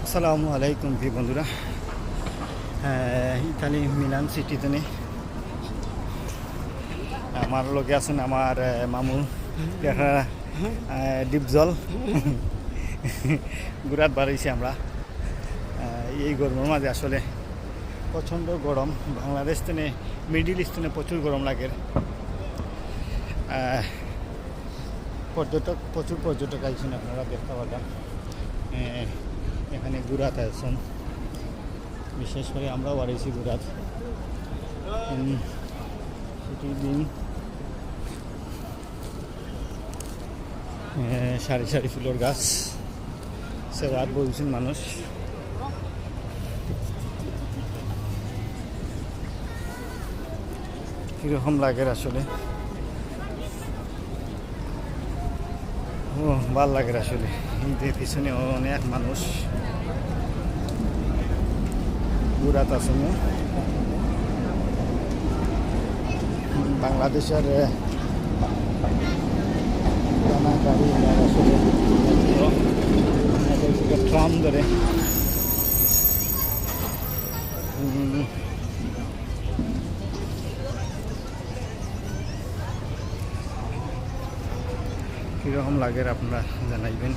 আসসালামু আলাইকুম ভি বন্ধুরা। ইতালি মিলান সিটিতে নেই আমার লগে আছেন আমার মামু দেখা ডিপজল গুড়াত বাড়াইছি আমরা। এই গরমের মাঝে আসলে প্রচণ্ড গরম। বাংলাদেশ থেকে মিডিল ইস্টে প্রচুর গরম লাগে। প্রচুর পর্যটক আইছেন, আপনারা দেখতে পারবেন। এখানে গুড়াত আছেন, বিশেষ করে আমরাও বাড়িয়েছি গুড়াত। ছুটির দিন সারি সারি ফুলের গাছ, সেবার বলছেন মানুষ। কীরকম লাগে আসলে, ভাল লাগে আসলে। ঈদের পিছনে অনেক মানুষ গুড়াত আছেন। বাংলাদেশের গাড়ি আসলে ট্রাম ধরে কীরকম লাগে আপনারা জানাইবেন।